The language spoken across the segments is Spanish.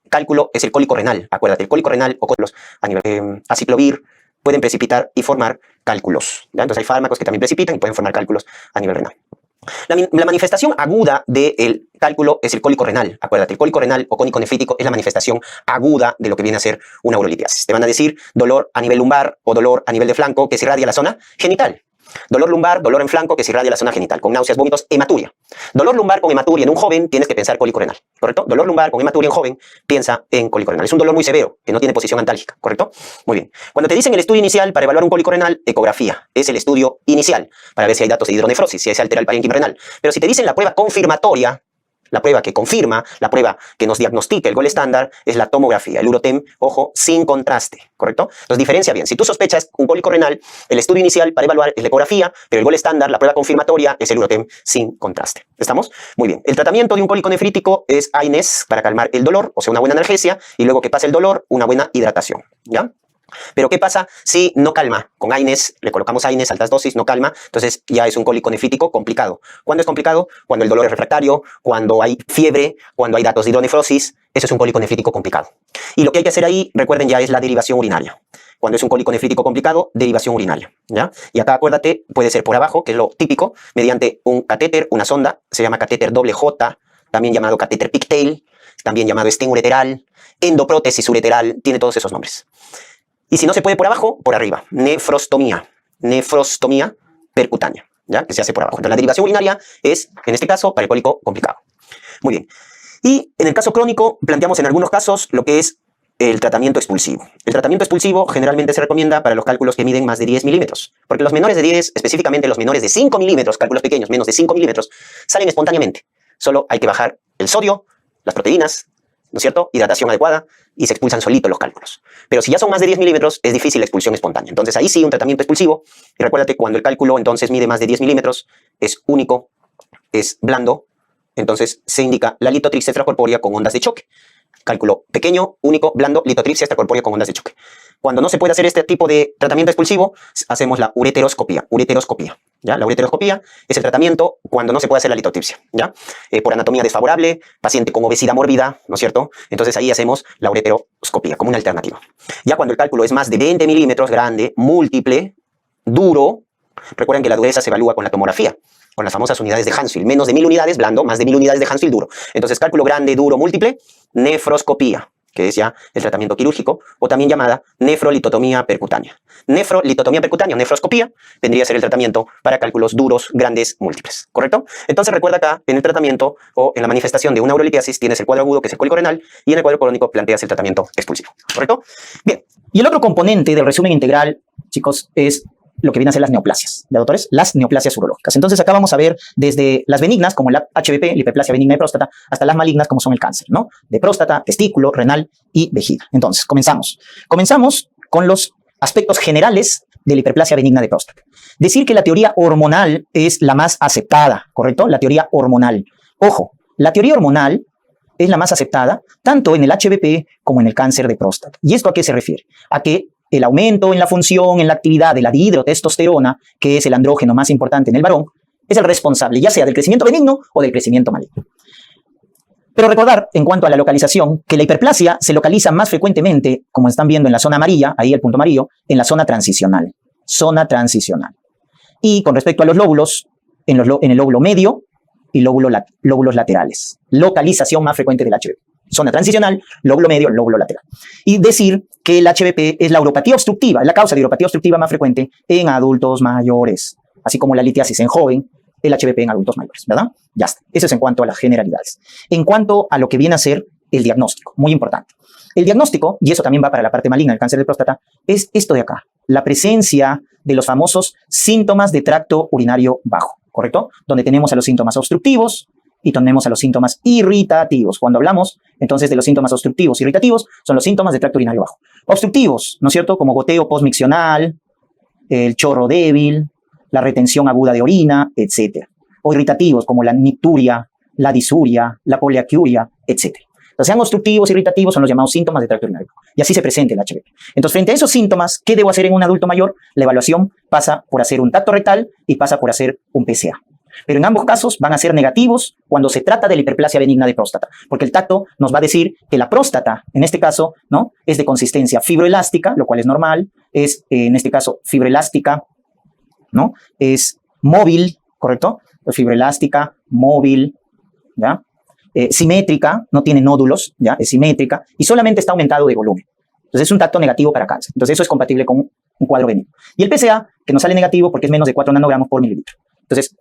cálculo es el cólico renal. Acuérdate, el cólico renal o cólicos a nivel aciclovir pueden precipitar y formar cálculos, ¿ya? Entonces hay fármacos que también precipitan y pueden formar cálculos a nivel renal. La manifestación aguda del cálculo es el cólico renal. Acuérdate, el cólico renal o cónico nefrítico es la manifestación aguda de lo que viene a ser una urolitiasis. Te van a decir dolor a nivel lumbar o dolor a nivel de flanco que se irradia a la zona genital. Dolor lumbar, dolor en flanco que se irradia a la zona genital, con náuseas, vómitos, hematuria. Dolor lumbar con hematuria en un joven, tienes que pensar cólico renal, ¿correcto? Dolor lumbar con hematuria en joven, piensa en cólico renal. Es un dolor muy severo, que no tiene posición antálgica, ¿correcto? Muy bien. Cuando te dicen el estudio inicial para evaluar un cólico renal, ecografía. Es el estudio inicial, para ver si hay datos de hidronefrosis, si se altera el parénquima renal. Pero si te dicen la prueba confirmatoria, la prueba que confirma, la prueba que nos diagnostica el gol estándar es la tomografía, el urotem, ojo, sin contraste, ¿correcto? Entonces diferencia bien, si tú sospechas un cólico renal, el estudio inicial para evaluar es la ecografía, pero el gol estándar, la prueba confirmatoria es el urotem sin contraste. ¿Estamos? Muy bien. El tratamiento de un cólico nefrítico es AINES para calmar el dolor, o sea, una buena analgesia, y luego que pase el dolor, una buena hidratación, ¿ya? Pero ¿qué pasa si no calma? Con AINES, le colocamos AINES, altas dosis, no calma, entonces ya es un cólico nefrítico complicado. ¿Cuándo es complicado? Cuando el dolor es refractario, cuando hay fiebre, cuando hay datos de hidronefrosis, eso es un cólico nefrítico complicado. Y lo que hay que hacer ahí, recuerden ya, es la derivación urinaria. Cuando es un cólico nefrítico complicado, derivación urinaria, ¿ya? Y acá acuérdate, puede ser por abajo, que es lo típico, mediante un catéter, una sonda, se llama catéter doble J, también llamado catéter pigtail, también llamado stent ureteral, endoprótesis ureteral, tiene todos esos nombres. Y si no se puede por abajo, por arriba. Nefrostomía percutánea, ¿ya? Que se hace por abajo. Entonces la derivación urinaria es, en este caso, para el cólico complicado. Muy bien. Y en el caso crónico, planteamos en algunos casos lo que es el tratamiento expulsivo. El tratamiento expulsivo generalmente se recomienda para los cálculos que miden más de 10 milímetros. Porque los menores de 10, específicamente los menores de 5 milímetros, cálculos pequeños, menos de 5 milímetros, salen espontáneamente. Solo hay que bajar el sodio, las proteínas, ¿no es cierto? Hidratación adecuada y se expulsan solitos los cálculos. Pero si ya son más de 10 milímetros, es difícil la expulsión espontánea. Entonces ahí sí un tratamiento expulsivo. Y recuérdate, cuando el cálculo entonces mide más de 10 milímetros, es único, es blando, entonces se indica la litotripsia extracorpórea con ondas de choque. Cálculo pequeño, único, blando, litotripsia extracorpórea con ondas de choque. Cuando no se puede hacer este tipo de tratamiento expulsivo, hacemos la ureteroscopía. ¿Ya? La ureteroscopía es el tratamiento cuando no se puede hacer la litotripsia, ¿ya? Por anatomía desfavorable, paciente con obesidad mórbida, ¿no es cierto? Entonces ahí hacemos la ureteroscopía como una alternativa. Ya cuando el cálculo es más de 20 milímetros, grande, múltiple, duro, recuerden que la dureza se evalúa con la tomografía, con las famosas unidades de Hansfield, menos de 1000 unidades, blando, más de 1000 unidades de Hansfield, duro. Entonces cálculo grande, duro, múltiple, nefroscopía, que es ya el tratamiento quirúrgico, o también llamada nefrolitotomía percutánea. Nefrolitotomía percutánea o nefroscopía vendría a ser el tratamiento para cálculos duros, grandes, múltiples, ¿correcto? Entonces recuerda acá, en el tratamiento o en la manifestación de una urolitiasis tienes el cuadro agudo, que es el cólico renal, y en el cuadro crónico planteas el tratamiento expulsivo, ¿correcto? Bien. Y el otro componente del resumen integral, chicos, es lo que vienen a ser las neoplasias, ¿ya, doctores? Las neoplasias urológicas. Entonces acá vamos a ver desde las benignas, como la HBP, la hiperplasia benigna de próstata, hasta las malignas, como son el cáncer, ¿no? De próstata, testículo, renal y vejiga. Entonces, comenzamos. Comenzamos con los aspectos generales de la hiperplasia benigna de próstata. Decir que la teoría hormonal es la más aceptada, ¿correcto? La teoría hormonal. Ojo, la teoría hormonal es la más aceptada tanto en el HBP como en el cáncer de próstata. ¿Y esto a qué se refiere? A que el aumento en la función, en la actividad de la dihidrotestosterona, que es el andrógeno más importante en el varón, es el responsable, ya sea del crecimiento benigno o del crecimiento maligno. Pero recordar, en cuanto a la localización, que la hiperplasia se localiza más frecuentemente, como están viendo en la zona amarilla, ahí el punto amarillo, en la zona transicional. Zona transicional. Y con respecto a los lóbulos, en el lóbulo medio y lóbulos laterales. Localización más frecuente del HBP. Zona transicional, lóbulo medio, lóbulo lateral. Y decir que el HBP es la uropatía obstructiva, es la causa de uropatía obstructiva más frecuente en adultos mayores, así como la litiasis en joven, el HBP en adultos mayores, ¿verdad? Ya está. Eso es en cuanto a las generalidades. En cuanto a lo que viene a ser el diagnóstico, muy importante. El diagnóstico, y eso también va para la parte maligna del cáncer de próstata, es esto de acá, la presencia de los famosos síntomas de tracto urinario bajo, ¿correcto? Donde tenemos a los síntomas obstructivos y tenemos a los síntomas irritativos. Cuando hablamos entonces de los síntomas obstructivos irritativos, son los síntomas de tracto urinario bajo. Obstructivos, ¿no es cierto? Como goteo postmiccional, el chorro débil, la retención aguda de orina, etc. O irritativos, como la nicturia, la disuria, la poliaquiuria, etc. Entonces, sean obstructivos, irritativos, son los llamados síntomas de tracto urinario bajo. Y así se presenta el HBP. Entonces, frente a esos síntomas, ¿qué debo hacer en un adulto mayor? La evaluación pasa por hacer un tacto rectal y pasa por hacer un PSA. Pero en ambos casos van a ser negativos cuando se trata de la hiperplasia benigna de próstata, porque el tacto nos va a decir que la próstata, en este caso, ¿no?, es de consistencia fibroelástica, lo cual es normal, es, en este caso, fibroelástica, ¿no?, es móvil, ¿correcto? Fibroelástica, móvil, ¿ya? Simétrica, no tiene nódulos, ¿ya? Es simétrica y solamente está aumentado de volumen. Entonces es un tacto negativo para cáncer. Entonces eso es compatible con un cuadro benigno. Y el PSA, que nos sale negativo porque es menos de 4 nanogramos por mililitro. Entonces,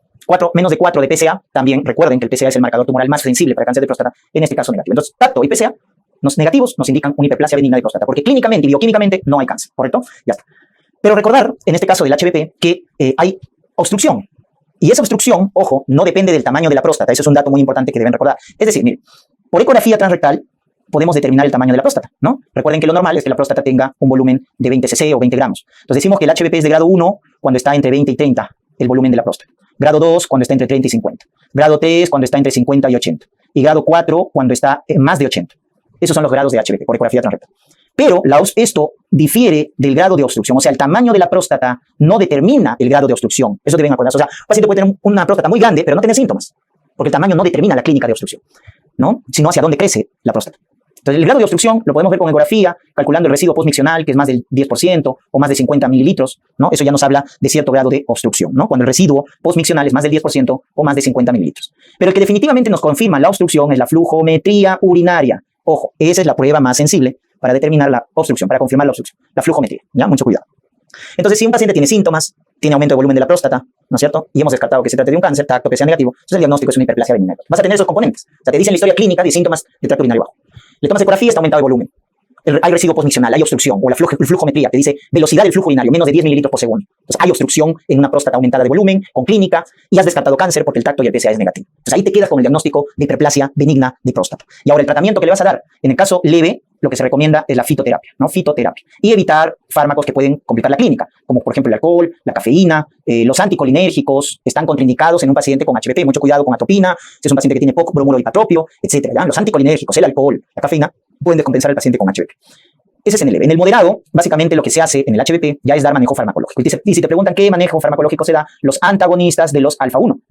menos de 4 de PSA, también recuerden que el PSA es el marcador tumoral más sensible para cáncer de próstata, en este caso negativo. Entonces, tacto y PSA, los negativos nos indican una hiperplasia benigna de próstata, porque clínicamente y bioquímicamente no hay cáncer, ¿correcto? Ya está. Pero recordar, en este caso del HPP, que hay obstrucción. Y esa obstrucción, ojo, no depende del tamaño de la próstata. Eso es un dato muy importante que deben recordar. Es decir, miren, por ecografía transrectal podemos determinar el tamaño de la próstata, ¿no? Recuerden que lo normal es que la próstata tenga un volumen de 20 cc o 20 gramos. Entonces decimos que el HPP es de grado 1 cuando está entre 20 y 30, el volumen de la próstata. Grado 2 cuando está entre 30 y 50. Grado 3 cuando está entre 50 y 80. Y grado 4 cuando está en más de 80. Esos son los grados de HPP por ecografía transrectal. Pero esto difiere del grado de obstrucción. O sea, el tamaño de la próstata no determina el grado de obstrucción. Eso deben acordarse. O sea, un paciente puede tener una próstata muy grande, pero no tener síntomas. Porque el tamaño no determina la clínica de obstrucción, ¿no? Sino hacia dónde crece la próstata. Entonces, el grado de obstrucción lo podemos ver con ecografía, calculando el residuo postmiccional, que es más del 10% o más de 50 mililitros, ¿no? Eso ya nos habla de cierto grado de obstrucción, ¿no? Cuando el residuo postmiccional es más del 10% o más de 50 mililitros. Pero el que definitivamente nos confirma la obstrucción es la flujometría urinaria. Ojo, esa es la prueba más sensible para determinar la obstrucción, para confirmar la obstrucción, la flujometría, ¿ya? Mucho cuidado. Entonces, si un paciente tiene síntomas, tiene aumento de volumen de la próstata, ¿no es cierto? Y hemos descartado que se trate de un cáncer, tacto, que sea negativo, entonces el diagnóstico es una hiperplasia benigna. Vas a tener esos componentes. O sea, te dicen la historia clínica de síntomas de tracto urinario bajo. Le tomas ecografía, está aumentado de volumen. Hay residuo postmiccional, hay obstrucción, o la flujometría, te dice velocidad del flujo urinario, menos de 10 mililitros por segundo. Entonces, hay obstrucción en una próstata aumentada de volumen, con clínica, y has descartado cáncer porque el tacto y el PSA es negativo. Entonces, ahí te quedas con el diagnóstico de hiperplasia benigna de próstata. Y ahora, el tratamiento que le vas a dar, en el caso leve, lo que se recomienda es la fitoterapia, ¿no? Fitoterapia. Y evitar fármacos que pueden complicar la clínica, como por ejemplo el alcohol, la cafeína, los anticolinérgicos están contraindicados en un paciente con HPP. Mucho cuidado con atopina, si es un paciente que tiene poco bromuro hipatropio, etc. ¿ya? Los anticolinérgicos, el alcohol, la cafeína, pueden descompensar al paciente con HPP. Ese es en el leve. En el moderado, básicamente lo que se hace en el HPP ya es dar manejo farmacológico. Y si te preguntan qué manejo farmacológico se da, los antagonistas de los alfa-1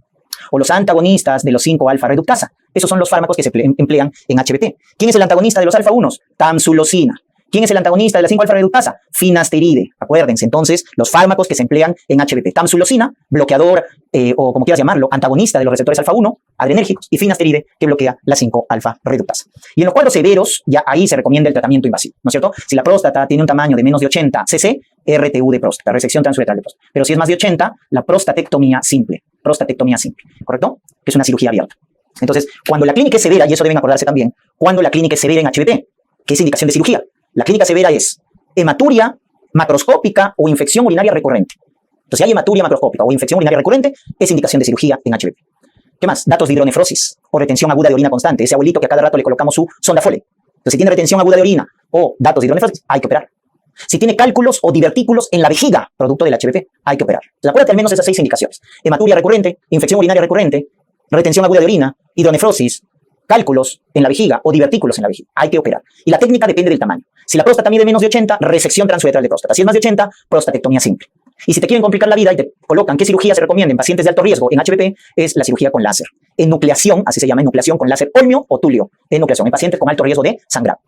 o los antagonistas de los 5-alfa reductasa. Esos son los fármacos que se emplean en HPP. ¿Quién es el antagonista de los alfa-1? Tamsulosina. ¿Quién es el antagonista de la 5-alfa reductasa? Finasteride. Acuérdense, entonces, los fármacos que se emplean en HPP. Tamsulosina, bloqueador, o como quieras llamarlo, antagonista de los receptores alfa-1, adrenérgicos, y finasteride, que bloquea la 5-alfa reductasa. Y en los cuadros severos, ya ahí se recomienda el tratamiento invasivo, ¿no es cierto? Si la próstata tiene un tamaño de menos de 80 cc, RTU de próstata, resección transuretral de próstata. Pero si es más de 80, la prostatectomía simple, ¿correcto? Que es una cirugía abierta. Entonces, cuando la clínica es severa, y eso deben acordarse también, cuando la clínica es severa en HPP, que es indicación de cirugía, la clínica severa es hematuria macroscópica o infección urinaria recurrente. Entonces, si hay hematuria macroscópica o infección urinaria recurrente, es indicación de cirugía en HPP. ¿Qué más? Datos de hidronefrosis o retención aguda de orina constante. Ese abuelito que a cada rato le colocamos su sonda Foley. Entonces, si tiene retención aguda de orina o datos de hidronefrosis, hay que operar. Si tiene cálculos o divertículos en la vejiga, producto del HPP, hay que operar. Entonces, acuérdate al menos esas 6 indicaciones. Hematuria recurrente, infección urinaria recurrente, retención aguda de orina, hidronefrosis, cálculos en la vejiga o divertículos en la vejiga. Hay que operar. Y la técnica depende del tamaño. Si la próstata mide menos de 80, resección transuretral de próstata. Si es más de 80, prostatectomía simple. Y si te quieren complicar la vida y te colocan qué cirugía se recomienda en pacientes de alto riesgo en HPP, es la cirugía con láser. Enucleación, así se llama, enucleación con láser olmio o tulio. Enucleación en pacientes con alto riesgo de sangrado.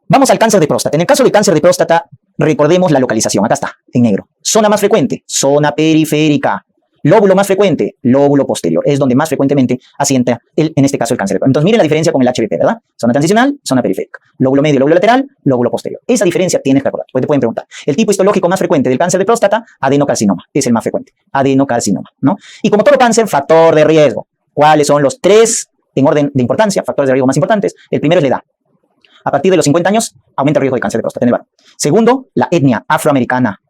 Vamos al cáncer de próstata. En el caso del cáncer de próstata, recordemos la localización. Acá está, en negro. Zona más frecuente, zona periférica. Lóbulo más frecuente, lóbulo posterior. Es donde más frecuentemente asienta, en este caso, el cáncer de próstata. Entonces, miren la diferencia con el HPP, ¿verdad? Zona transicional, zona periférica. Lóbulo medio, lóbulo lateral, lóbulo posterior. Esa diferencia tienes que acordar. Pues te pueden preguntar. El tipo histológico más frecuente del cáncer de próstata, adenocarcinoma. Es el más frecuente. Adenocarcinoma, ¿no? Y como todo cáncer, factor de riesgo. ¿Cuáles son los 3 en orden de importancia? Factores de riesgo más importantes. El primero es la edad. A partir de los 50 años, aumenta el riesgo de cáncer de próstata en el varón. Segundo, la etnia afroamericana,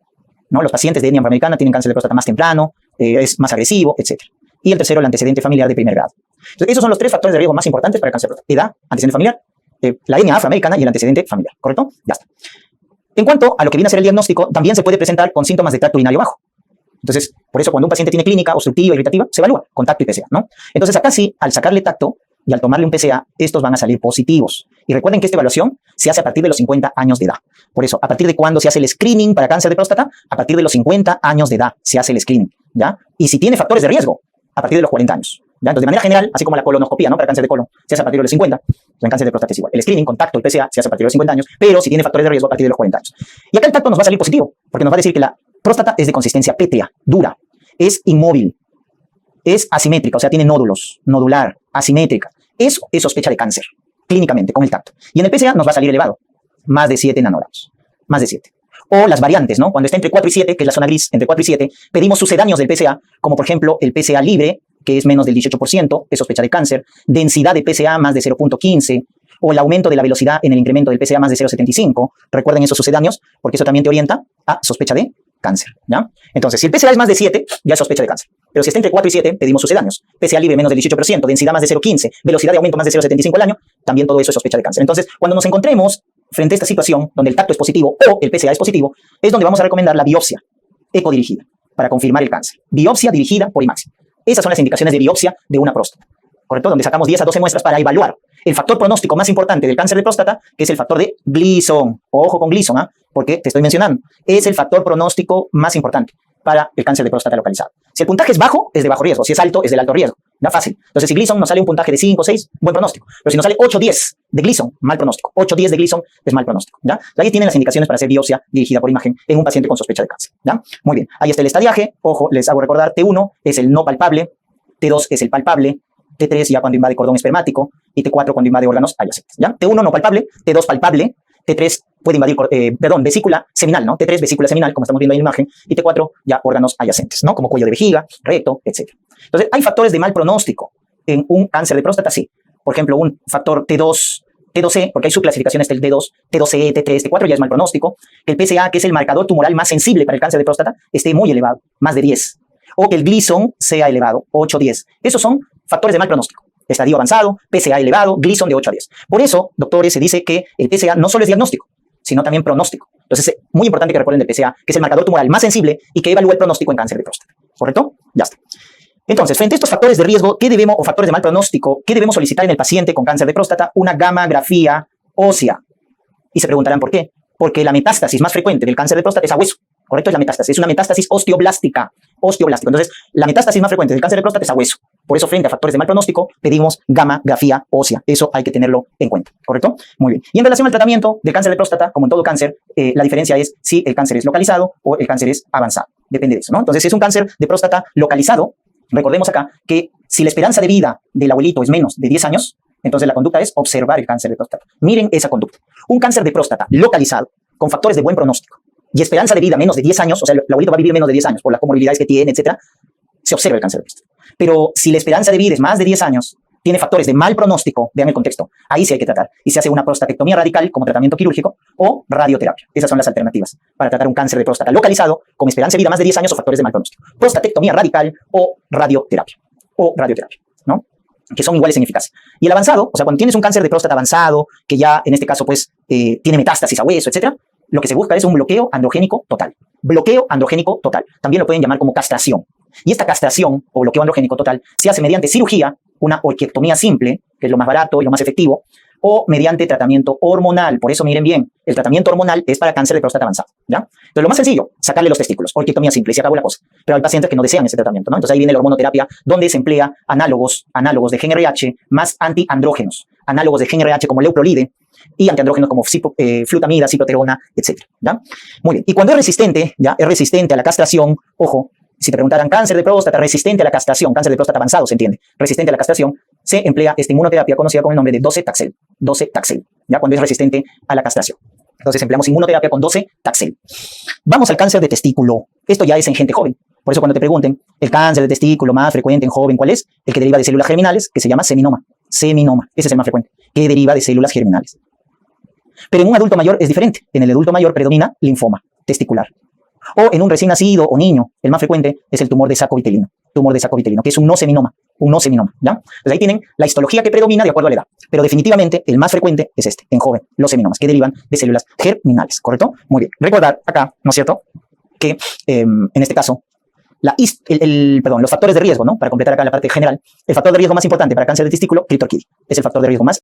¿no? Los pacientes de etnia afroamericana tienen cáncer de próstata más temprano, es más agresivo, etc. Y el tercero, el antecedente familiar de primer grado. Entonces, esos son los 3 factores de riesgo más importantes para el cáncer de próstata. Edad, antecedente familiar, la etnia afroamericana y el antecedente familiar, ¿correcto? Ya está. En cuanto a lo que viene a ser el diagnóstico, también se puede presentar con síntomas de tracto urinario bajo. Entonces, por eso cuando un paciente tiene clínica obstructiva, irritativa, se evalúa con tacto y PSA, ¿no? Entonces, acá sí, al sacarle tacto y al tomarle un PSA, estos van a salir positivos. Y recuerden que esta evaluación se hace a partir de los 50 años de edad. Por eso, ¿a partir de cuándo se hace el screening para cáncer de próstata? A partir de los 50 años de edad se hace el screening, ¿ya? Y si tiene factores de riesgo, a partir de los 40 años. ¿Ya? Entonces, de manera general, así como la colonoscopía, ¿no? Para cáncer de colon se hace a partir de los 50, pues en cáncer de próstata es igual. El screening con tacto, el PSA, se hace a partir de los 50 años, pero si tiene factores de riesgo a partir de los 40 años. Y acá el tacto nos va a salir positivo, porque nos va a decir que la próstata es de consistencia pétrea, dura, es inmóvil, es asimétrica, o sea, tiene nódulos, nodular, asimétrica. Eso es sospecha de cáncer, clínicamente, con el tacto. Y en el PSA nos va a salir elevado, más de 7 nanogramos, más de 7. O las variantes, ¿no? Cuando está entre 4 y 7, que es la zona gris, entre 4 y 7, pedimos sucedáneos del PSA, como por ejemplo el PSA libre, que es menos del 18%, es sospecha de cáncer, densidad de PSA más de 0.15, o el aumento de la velocidad en el incremento del PSA más de 0.75. Recuerden esos sucedáneos, porque eso también te orienta a sospecha de cáncer, ¿ya? Entonces, si el PSA es más de 7, ya es sospecha de cáncer. Pero si está entre 4 y 7, pedimos sucedáneos. PSA libre menos del 18%, densidad más de 0.15, velocidad de aumento más de 0.75 al año, también todo eso es sospecha de cáncer. Entonces, cuando nos encontremos frente a esta situación, donde el tacto es positivo o el PSA es positivo, es donde vamos a recomendar la biopsia ecodirigida para confirmar el cáncer. Biopsia dirigida por IMAXI. Esas son las indicaciones de biopsia de una próstata, ¿correcto? Donde sacamos 10 a 12 muestras para evaluar el factor pronóstico más importante del cáncer de próstata, que es el factor de Gleason. Ojo con Gleason, ¿ah? Porque te estoy mencionando, es el factor pronóstico más importante para el cáncer de próstata localizado. Si el puntaje es bajo, es de bajo riesgo. Si es alto, es del alto riesgo. ¿No? Fácil. Entonces, si Gleason nos sale un puntaje de 5 o 6, buen pronóstico. Pero si nos sale 8 o 10 de Gleason, mal pronóstico. 8 o 10 de Gleason es mal pronóstico. ¿Ya? Ahí tienen las indicaciones para hacer biopsia dirigida por imagen en un paciente con sospecha de cáncer. ¿Ya? Muy bien. Ahí está el estadiaje. Ojo, les hago recordar, T1 es el no palpable, T2 es el palpable, T3 ya cuando invade cordón espermático y T4 cuando invade órganos adyacentes. ¿Ya? T1 no palpable, T2 palpable, T3 puede invadir, vesícula seminal, ¿no? T3 vesícula seminal, como estamos viendo ahí en la imagen, y T4 ya órganos adyacentes, ¿no? Como cuello de vejiga, recto, etc. Entonces, ¿hay factores de mal pronóstico en un cáncer de próstata? Sí. Por ejemplo, un factor T2, T2E, porque hay subclasificaciones del T2, T2E, T3, T4 ya es mal pronóstico. Que el PSA, que es el marcador tumoral más sensible para el cáncer de próstata, esté muy elevado, más de 10. O que el Gleason sea elevado, 8 o 10. Esos son factores de mal pronóstico. Estadio avanzado, PSA elevado, Gleason de 8 a 10. Por eso, doctores, se dice que el PSA no solo es diagnóstico, sino también pronóstico. Entonces, es muy importante que recuerden del PSA, que es el marcador tumoral más sensible y que evalúa el pronóstico en cáncer de próstata. ¿Correcto? Ya está. Entonces, frente a estos factores de riesgo, o factores de mal pronóstico, ¿qué debemos solicitar en el paciente con cáncer de próstata? Una gammagrafía ósea. Y se preguntarán por qué. Porque la metástasis más frecuente del cáncer de próstata es a hueso. ¿Correcto? Es la metástasis. Es una metástasis osteoblástica. Entonces, la metástasis más frecuente del cáncer de próstata es a hueso. Por eso, frente a factores de mal pronóstico, pedimos gammagrafía ósea. Eso hay que tenerlo en cuenta. ¿Correcto? Muy bien. Y en relación al tratamiento del cáncer de próstata, como en todo cáncer, la diferencia es si el cáncer es localizado o el cáncer es avanzado. Depende de eso, ¿no? Entonces, si es un cáncer de próstata localizado, recordemos acá que si la esperanza de vida del abuelito es menos de 10 años, entonces la conducta es observar el cáncer de próstata. Miren esa conducta. Un cáncer de próstata localizado, con factores de buen pronóstico, y esperanza de vida menos de 10 años, o sea, el abuelito va a vivir menos de 10 años por las comorbilidades que tiene, etcétera, se observa el cáncer de próstata. Pero si la esperanza de vida es más de 10 años, tiene factores de mal pronóstico, vean el contexto, ahí sí hay que tratar. Y se hace una prostatectomía radical como tratamiento quirúrgico o radioterapia. Esas son las alternativas para tratar un cáncer de próstata localizado con esperanza de vida más de 10 años o factores de mal pronóstico. Prostatectomía radical o radioterapia, ¿no? Que son iguales en eficacia. Y el avanzado, o sea, cuando tienes un cáncer de próstata avanzado, que ya en este caso pues tiene metástasis a hueso, etcétera, lo que se busca es un bloqueo androgénico total. Bloqueo androgénico total. También lo pueden llamar como castración. Y esta castración o bloqueo androgénico total se hace mediante cirugía, una orquiectomía simple, que es lo más barato y lo más efectivo, o mediante tratamiento hormonal. Por eso miren bien, el tratamiento hormonal es para cáncer de próstata avanzado, ¿ya? Entonces lo más sencillo, sacarle los testículos, orquiectomía simple y se acabó la cosa. Pero hay pacientes que no desean ese tratamiento, ¿no? Entonces ahí viene la hormonoterapia, donde se emplea análogos de GnRH más antiandrógenos, análogos de GnRH como leuprolide y antiandrógenos como flutamida, cicloterona, etc. ¿Ya? Muy bien. Y cuando es resistente, ya es resistente a la castración, ojo, si te preguntaran cáncer de próstata resistente a la castración, cáncer de próstata avanzado, se entiende, resistente a la castración, se emplea esta inmunoterapia conocida con el nombre de docetaxel, ya cuando es resistente a la castración. Entonces empleamos inmunoterapia con docetaxel. Vamos al cáncer de testículo. Esto ya es en gente joven. Por eso cuando te pregunten, el cáncer de testículo más frecuente en joven, ¿cuál es? El que deriva de células germinales, que se llama seminoma. Seminoma, ese es el más frecuente, que deriva de células germinales. Pero en un adulto mayor es diferente. En el adulto mayor predomina linfoma testicular. O en un recién nacido o niño, el más frecuente es el tumor de saco vitelino, que es un no seminoma, ¿ya? Entonces ahí tienen la histología que predomina de acuerdo a la edad. Pero definitivamente el más frecuente es este, en joven, los seminomas, que derivan de células germinales, ¿correcto? Muy bien. Recordar acá, ¿no es cierto?, que en este caso, los factores de riesgo, ¿no? Para completar acá la parte general, el factor de riesgo más importante para cáncer de testículo, Cliptorquidi, es el factor de riesgo más